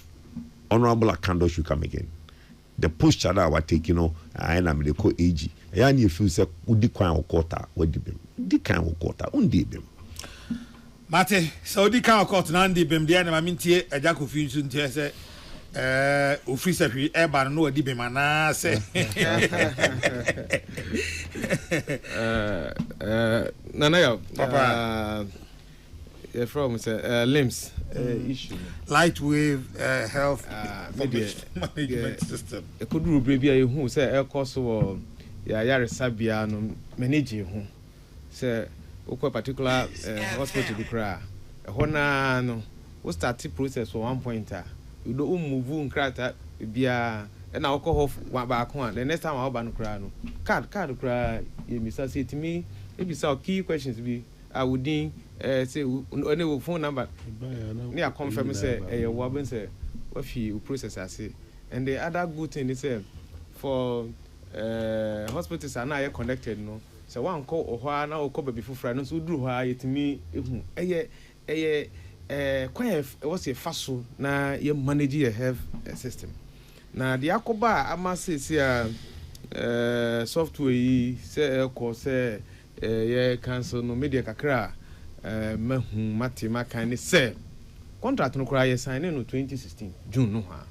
Honorable Akando should come again. The push that I was taking, and I'm the co-AG. And you feel say, Udi Kwan Okota, what did them? Di Kwan Okota, undi them. Mate, so di Kwan Okota, Nandi Bim, the enemy, I mean, Tia, a jack of fusion, Tia, say, Ufisa, Eba, no, Dibimana, say, Nana, Papa, from limbs issue. Light wave health management system. A could rule baby who say air cost or Yari Sabia no manage who say okay particular hospital to cry. A hona no we start the process for one pointer. You don't move and crater be a and alcohol one back one. The next time I'll ban cry no card cry you miss say to me maybe some key questions be I would think say any phone number near confirm say a woman say what you process I say. And the other good thing is for hospitals are now connected no so one call or now call before Friday so do why it me quite was a fast na you manage your health system na the akoba I must say software say course yeah cancel no media kakra mahum matima kind say contract no cry sign no 2016 June no ha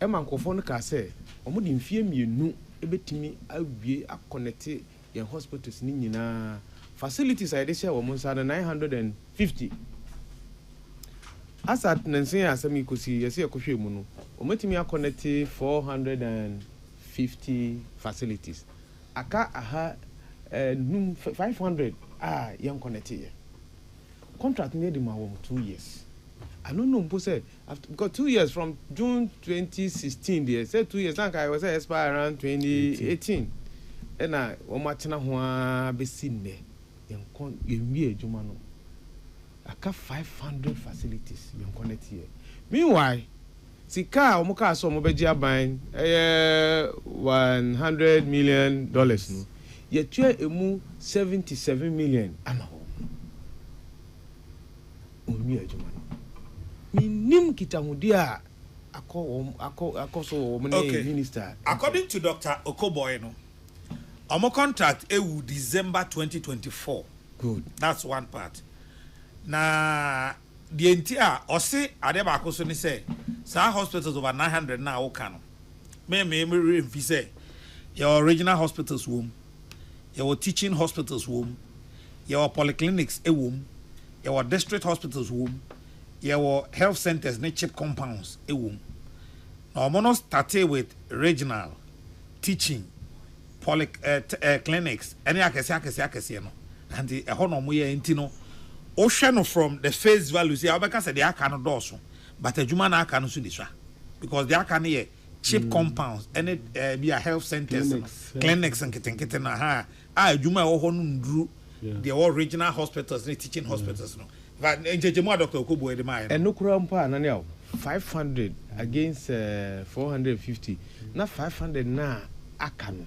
e man kofo no ka say omo de mfie mienu ebetimi awie aconnect your hospitals ni nyina facilities I dey share wo monsa 950 asat nansen asami kosi yesi ekwohwe mu no ometimi aconnect 450 facilities aka aha 500 young connected contract near the 2 years. I don't know who said after because 2 years from June 2016 they said 2 years like I was expire around 2018 and I omachina ho be sine young ye adwuma no aka 500 facilities young connected. Meanwhile sika omoka so omobeji aban $100 million no yet emu 77 million ama omi ajuma minim kitahudi a akoso minister. According to Dr. Okoboy no our contract ewu December 2024. Good, that's one part. Na the entire ose adeba akoso ni say sa hospitals over 900 na oka no me refi say your regional hospitals wom, your teaching hospitals wom, your polyclinics wom, your district hospitals wom, your health centers ne chip compounds wom. Now mono started with regional teaching clinics any akese no and the hono mo ye ntino o hwe no from the face value say obeka say the aka no doso but adwuma na aka no so diswa because the aka no ye chip compounds any be a health centers clinics and kitten na ha adwuma wo ho no nduru the original hospitals ne teaching hospitals no but njejemo Dr. Okobo edema and no kura mpa na ne 500 against 450 na 500 na aka no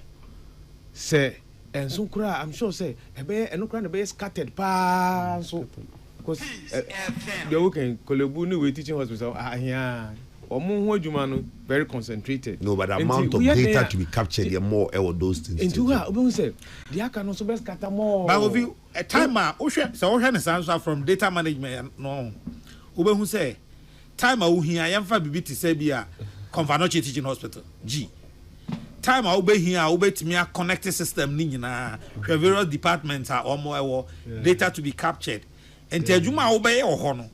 say and so kura I'm sure say ebe no kura na be scattered pa so because the we can kolebu ni we teaching hospital here omo ho adwuma no very concentrated. No, but the amount of data to be captured, the more those things. Into where we say the aka no so best scatter more. But of you a time so from data management no. Ube who say time who here yamfa bibi ti say bia Convanoche Teaching Hospital G. Time I obey here, obey to me a connected system nina where various departments are or more data to be captured. And Tejuma obey or hono.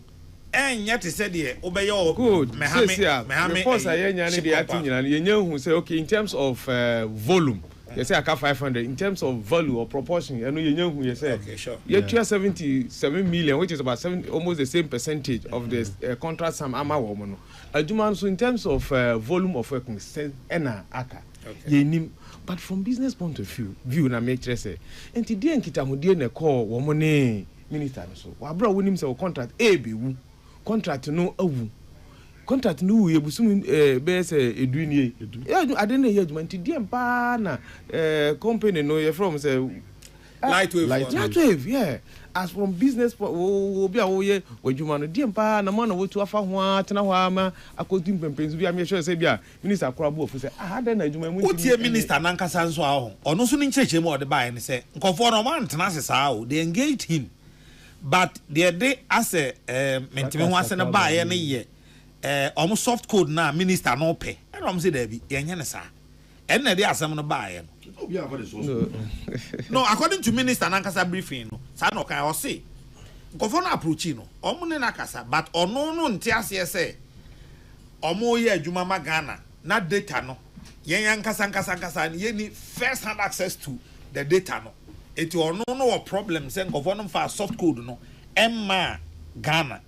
And yet he said yeah, obey your good. Reports are you know who say okay in terms of volume. You say I got 500 in terms of value or proportion. I know you know who you say. Okay, sure. You 77 million, which is about almost the same percentage of the contract some ama woman. So in terms of volume of work, ena aka. Okay. But from business point of view na make say. And today and kita hudie ne call woman minister so. Wa bro we nim say contract A be wu. Contract no awu. Contract no we busum be say edunie. I didn't hear you today mpa na company no you from say Lightwave, yeah. As from business obi a wo ye wadwuma no die mpa na man wo tu afa ho atena ho ama akotim pempensu bi am sure say bia minister korabo ofu say na adwuma mu tie minister nankasa nso aho ono so ni ncheche mu ode bae ne say nkofo no man tena se saa o they engaged him but they as a mentime ho ase ne bae ne ye omo soft code na minister no pe and omo say there bi yenye ne saa and na dey asem no bae no according to minister nankasa briefing no sa no kan o say nkofo na approach no omo ne nakasa but ono no nte ase say omo ye adwuma magana na data no yen nkasa ye ni first hand access to the data no eti ono no problem say nkofo no fa soft code no emma Ghana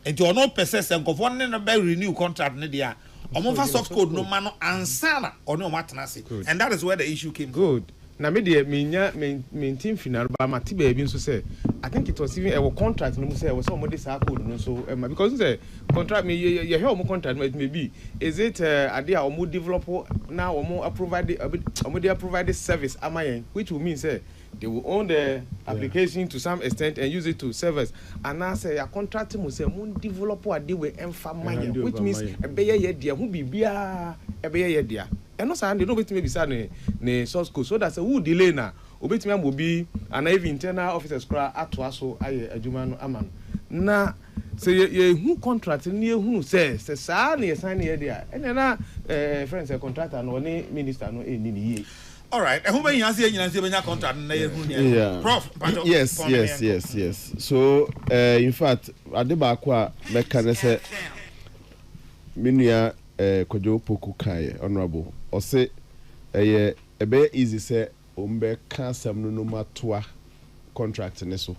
eti ono pese say nkofo ne no be renew contract ne dia omo fa soft code no ma no ansana ono o matena se and that is where the issue came good na me dey me team final ba ma ti ba bi nso say I think it was even a contract no say was somebody say code no so because say contract me you hear omo contract maybe is it idea omo develop now omo provide service amayen which will mean say they will own the application to some extent and use it to service and now say your contract mo say mo develop what they will enfama which means ebeye ye dia hu bibia ebeye ye dia and no say they no betime be say ne source code so that say who delay na obetime am obi and even internal officers kra ato aso aye adwuma no aman na say ye hu contract ni hu say saa na ye sign ye dia and na friends say contractor no ni minister no ni ye. All right. Who may you say you contract na ye hu ni Prof. Yes. So in fact adeba kwa meka ne say menua Kojo Poku kai honorable o say ebe easy say ombe ka sam no matoa contract ne so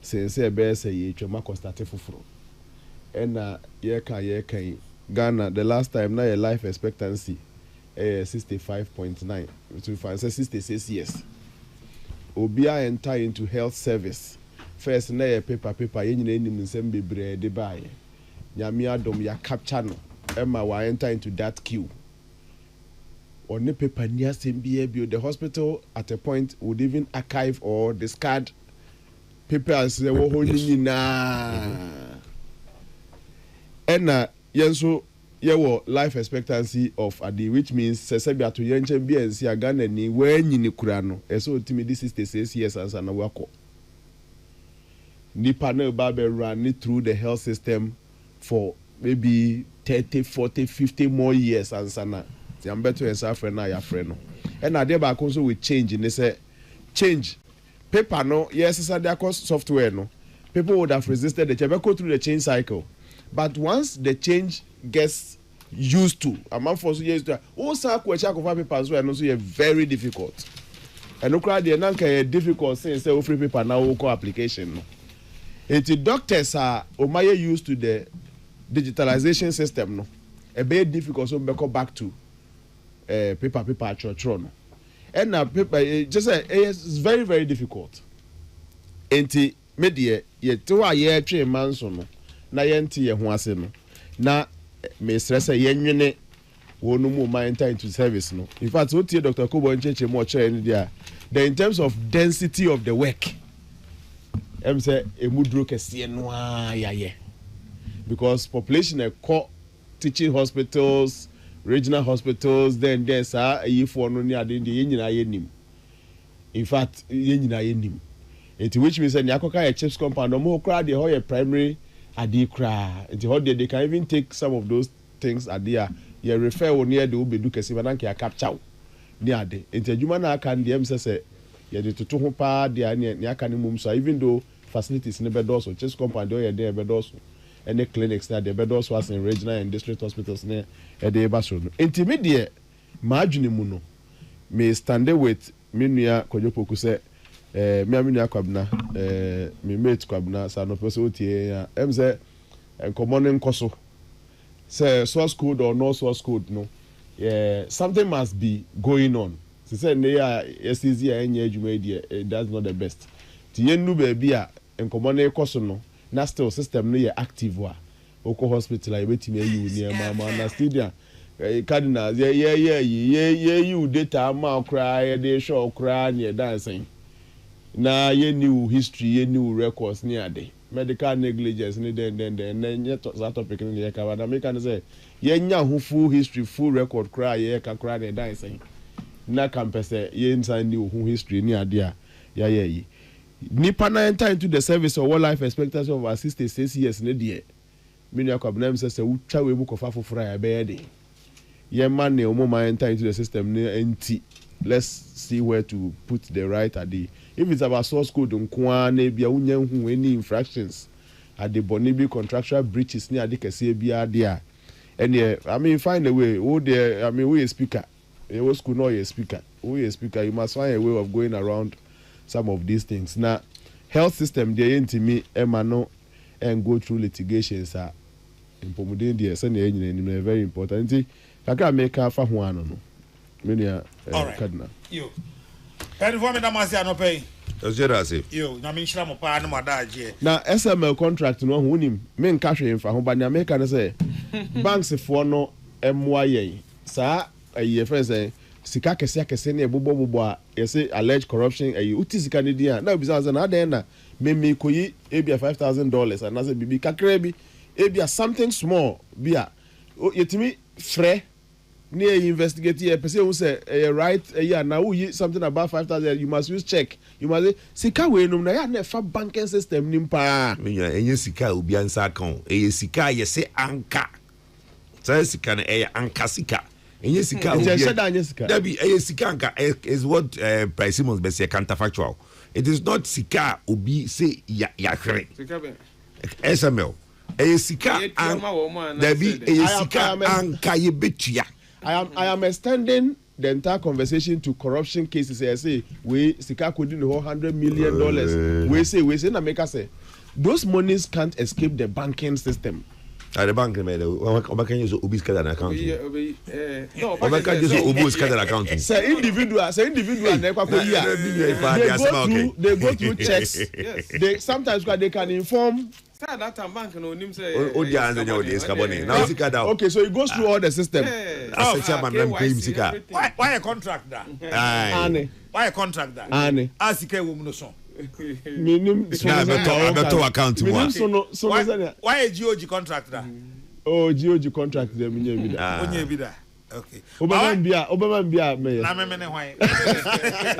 say ebe say ye twema constate foforo ena ye kan Ghana the last time na your life expectancy 65.9 to find 66 years obia enter into health service first na your paper ye nyina enim nsem bebre de bae nyame adom ya capture no Emma will enter into that queue. Or ne paper near Simbia, the hospital at a point would even archive or discard papers they were holding in. And yenso yewo life expectancy of adi, which means Sesebia to Yenchen B and see a gun and when you kurano. So timid 66 years as an awako. Nipa no babe ran it through the health system for maybe 30, 40, 50 more years and sana. I'm better and suffering now, your friend. And I back also with change and they say change. Paper no, yes, it's a cost software no. People would have resisted the change, go through the change cycle. But once the change gets used to, a month for years to also check of papers were also very difficult. And no crowd the difficult since say free paper now call application. And the doctors are Omaye used to the digitalization system no a very difficult so we go back to paper church no and paper just it's very very difficult enti media ye to a ye twe manso no na ye nti ye ho ase no na me stress ye nwene wonu mu ma enter into service no in fact what Dr. Kobo Ncheche mo chere ni dia the in terms of density of the work say emudro kese no ya ye because population e ko teaching hospitals, regional hospitals, then there's if one only at the yen. In fact, yen. It which means that Yakoka a chips compound no more crowd the whole primary adi cry. They can even take some of those things at there. You refer on near the Ubedu Kesimanaki capture near the interjumana can the MSS. Yeah, the two pa the Yakanimum. So even though facilities in the bed also, chips compound there bed also, and the clinics that the bed also was in regional and district hospitals near a day bathroom. Intermediate margin muno may stand with Minia Kojopoku say. Me amini akwabna me mate kwabna sa no person otie ya em say common nkoso say source code or no source code no something must be going on say na ya SCZ enye adwuma die that's not the best ti yenu ba bia common nkoso no na still system no ye active wa oko hospital ya betimi ayi ni mama na stadium cardinals you data ma cry dey show cry near dancing na ye new history ye new records ni ade medical negligence ni then yet that topic ni ye ka na make can say ye nya hu full history full record cry ye ka cry na dan say na kan pese ye nsan ni hu history ni ade a ya yi nipa na enter into the service of life expectancy of our 66 years ni de me nua kwabna me say utwa we mu kofa fofora ya be ye de ye man ne omo man enter into the system ni enti let's see where to put the right ade. If it's about source code nkwa bia unya hu any infractions at the bonibi contractual breaches ni ade kese bia there and I mean find a way there I mean we a speaker we school no a speaker we a speaker you must find a way of going around some of these things now health system there intimi emano and go through litigations are impomodin there say na very important kakra make fa ho ano no menia cardinal yo and for me that must no pay. Yo, na me nshira mo pa na madaje. Na SML contract no ho nim. Me nka hwe mfa ho ba na America no say banks for no emwa yen. Sa ayi fe say sika kese na ebobo a yesi alleged corruption ayi uti sika ne dia na obi say na den na me koyi ebia $5,000 and na say bibi kakra bi ebia something small bia yetimi frɛ near investigate here person who say right now we something about 5,000 you must use check you must say sika we no na ya na fa banking system nim pa me ya enye sika obi ansa account sika ye se anka say sika na anka sika enye sika obi dabi sika anka is what Price Simmons be say counterfactual. It is not sika obi say ya hwere sika be SML sika dabi sika anka ye betua. I am extending the entire conversation to corruption cases. I say we sika could the whole $100 million. We say na make us say those monies can't escape the banking system. The bank made Obaka use Obi's card account. No, Obaka use Obi's card account. Say individual they go through checks. Yes. They sometimes they can inform. That bank no nim say okay, so it goes through all the system. Why a contract that? Why a contract that? Asike woman no so. Minim beto account why a GOG contract that? Oh, GOG contract them onye bi da. Okay. Obama bia me. Na me why.